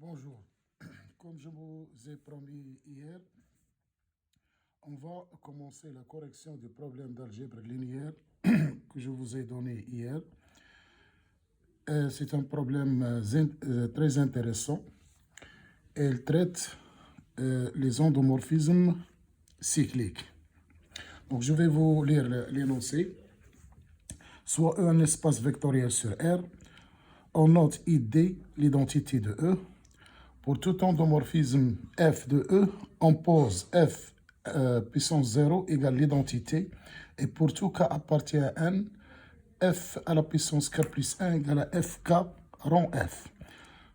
Bonjour. Comme je vous ai promis hier, on va commencer la correction du problème d'algèbre linéaire que je vous ai donné hier. C'est un problème très intéressant. Elle traite les endomorphismes cycliques. Donc, je vais vous lire l'énoncé. Soit E un espace vectoriel sur R, on note ID l'identité de E. Pour tout endomorphisme f de E, on pose f puissance 0 égale l'identité. Et pour tout k appartient à n, f à la puissance k plus 1 égale à fk rond f.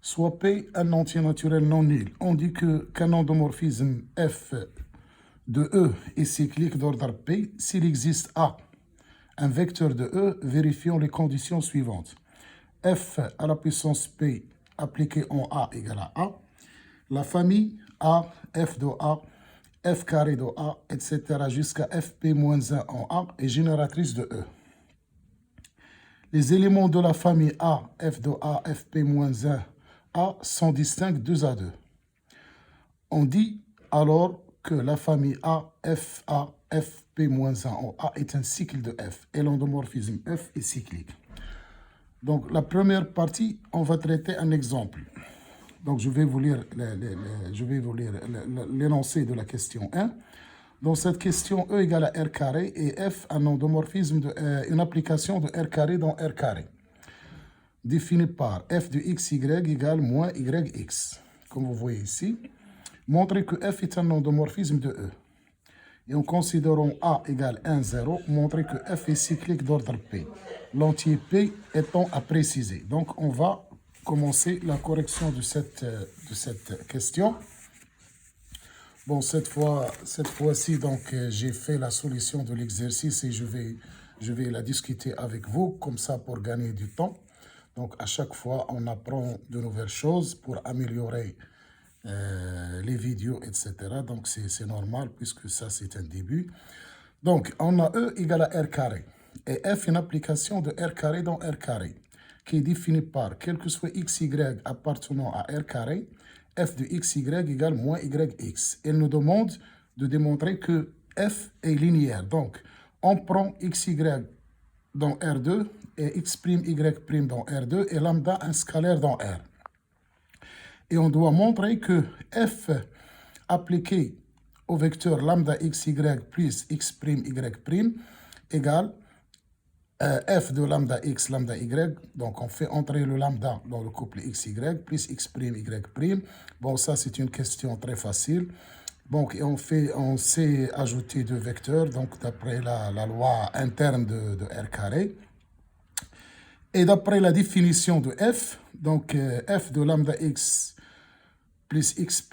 Soit P un entier naturel non nul. On dit qu'un endomorphisme f de E est cyclique d'ordre P s'il existe A, un vecteur de E, vérifions les conditions suivantes. F à la puissance P appliquée en A égale à A. La famille A, F de A, F carré de A, etc. jusqu'à Fp-1 en A est génératrice de E. Les éléments de la famille A, F de A, Fp-1 A sont distincts 2 à 2. On dit alors que la famille A, FA, Fp-1 en A est un cycle de F et l'endomorphisme F est cyclique. Donc la première partie, on va traiter un exemple. Donc je vais vous lire l'énoncé de la question 1. Dans cette question, E égale à R carré et F un endomorphisme, une application de R carré dans R carré. Défini par F de XY égale moins YX. Comme vous voyez ici, montrez que F est un endomorphisme de E. Et en considérant A égale 1, 0, montrez que F est cyclique d'ordre P. L'entier P étant à préciser. Donc on va commencer la correction de cette question. Bon, cette fois-ci, donc, j'ai fait la solution de l'exercice et je vais la discuter avec vous, comme ça, pour gagner du temps. Donc, à chaque fois, on apprend de nouvelles choses pour améliorer les vidéos, etc. Donc, c'est normal, puisque ça, c'est un début. Donc, on a E égale à R carré. Et F, une application de R carré dans R carré, qui est définie par, quel que soit XY appartenant à R carré, f de xy égale moins yx. Elle nous demande de démontrer que f est linéaire. Donc, on prend xy dans R2 et x'y' dans R2 et lambda un scalaire dans R. Et on doit montrer que f appliqué au vecteur lambda xy plus x'y' égale f de lambda x, lambda y, donc on fait entrer le lambda dans le couple xy plus x'y'. Bon, ça c'est une question très facile. Donc on sait ajouter deux vecteurs, donc d'après la loi interne de R carré. Et d'après la définition de f, donc f de lambda x plus x',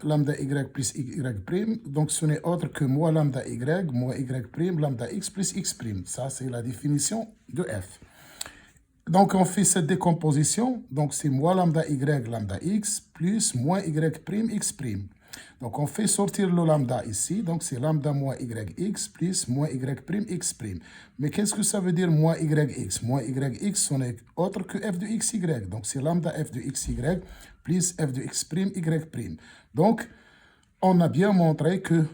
lambda y plus y', donc ce n'est autre que moins lambda y, moins y', lambda x plus x'. Ça, c'est la définition de f. Donc, on fait cette décomposition. Donc, c'est moins lambda y, lambda x, plus moins y', x'. Donc, on fait sortir le lambda ici. Donc, c'est lambda moins yx plus moins y', x'. Mais qu'est-ce que ça veut dire moins yx? Moins yx, ce n'est autre que f de xy. Donc, c'est lambda f de xy plus f de x', y'. Donc, on a bien montré que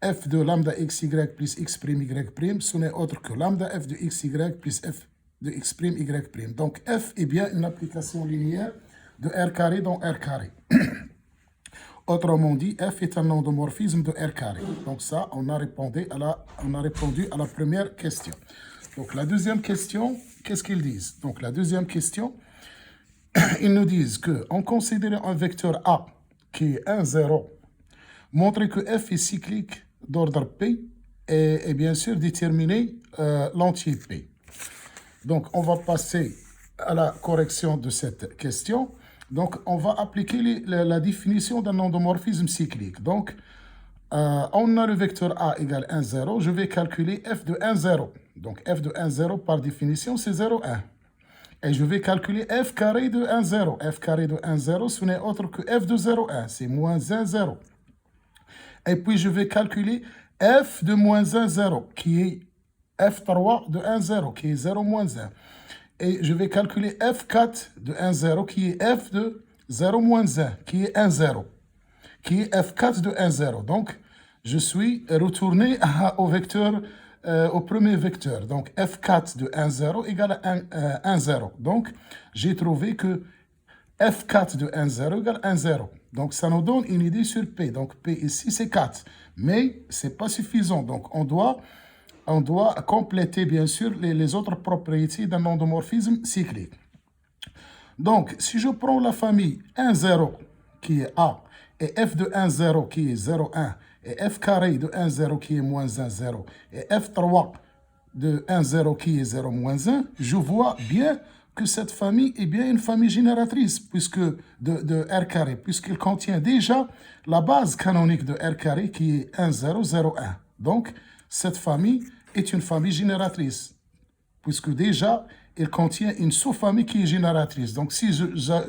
f de lambda xy plus x', y', ce n'est autre que lambda f de xy plus f de x', y'. Donc, f est bien une application linéaire de R carré dans R carré. Autrement dit, f est un endomorphisme de R carré. Donc ça, on a répondu à la première question. Donc la deuxième question, qu'est-ce qu'ils disent? Donc la deuxième question, ils nous disent qu'en considérant un vecteur A qui est 1, 0, montrer que f est cyclique d'ordre P et bien sûr déterminer l'entier P. Donc on va passer à la correction de cette question. Donc, on va appliquer la définition d'un endomorphisme cyclique. Donc, on a le vecteur A égale 1, 0. Je vais calculer f de 1, 0. Donc, f de 1, 0, par définition, c'est 0, 1. Et je vais calculer f carré de 1, 0. f carré de 1, 0, ce n'est autre que f de 0, 1. C'est moins 1, 0. Et puis, je vais calculer f de moins 1, 0, qui est f3 de 1, 0, qui est 0, moins 1. Et je vais calculer f4 de 1, 0, qui est f de 0 moins 1, qui est 1, 0, qui est f4 de 1, 0. Donc, je suis retourné au vecteur, au premier vecteur. Donc, f4 de 1, 0 égale à 1, 0. Donc, j'ai trouvé que f4 de 1, 0 égale 1, 0. Donc, ça nous donne une idée sur P. Donc, P ici, c'est 4. Mais ce n'est pas suffisant. Donc, on doit compléter, bien sûr, les autres propriétés d'un endomorphisme cyclique. Donc, si je prends la famille 1, 0, qui est A, et f de 1, 0, qui est 0, 1, et f carré de 1, 0, qui est moins 1, 0, et f3 de 1, 0, qui est 0, moins 1, je vois bien que cette famille est bien une famille génératrice puisque de R carré, puisqu'il contient déjà la base canonique de R carré qui est 1, 0, 0, 1. Donc, cette famille est une famille génératrice, puisque déjà, il contient une sous-famille qui est génératrice. Donc, si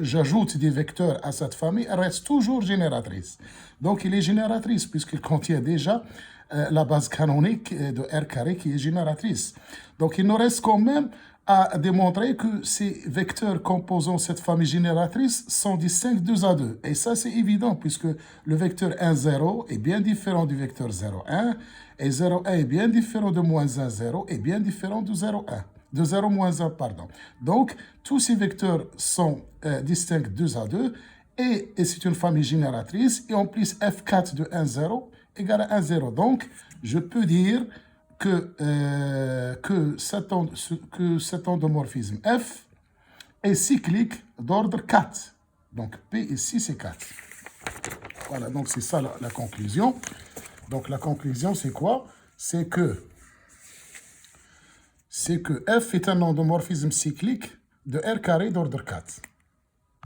j'ajoute des vecteurs à cette famille, elle reste toujours génératrice. Donc, il est génératrice, puisqu'il contient déjà la base canonique de R carré qui est génératrice. Donc, il nous reste quand même à démontrer que ces vecteurs composant cette famille génératrice sont distincts 2 à 2. Et ça, c'est évident, puisque le vecteur 1, 0 est bien différent du vecteur 0, 1, et 0, 1 est bien différent de moins 1, 0, et bien différent de 0, 1. De 0 moins 1, pardon. Donc, tous ces vecteurs sont distincts 2 à 2, et c'est une famille génératrice, et en plus, f4 de 1, 0 égale à 1, 0. Donc, je peux dire que cet endomorphisme F est cyclique d'ordre 4. Donc, P ici, c'est 4. Voilà, donc c'est ça la conclusion. Donc, la conclusion, c'est quoi? C'est que F est un endomorphisme cyclique de R carré d'ordre 4.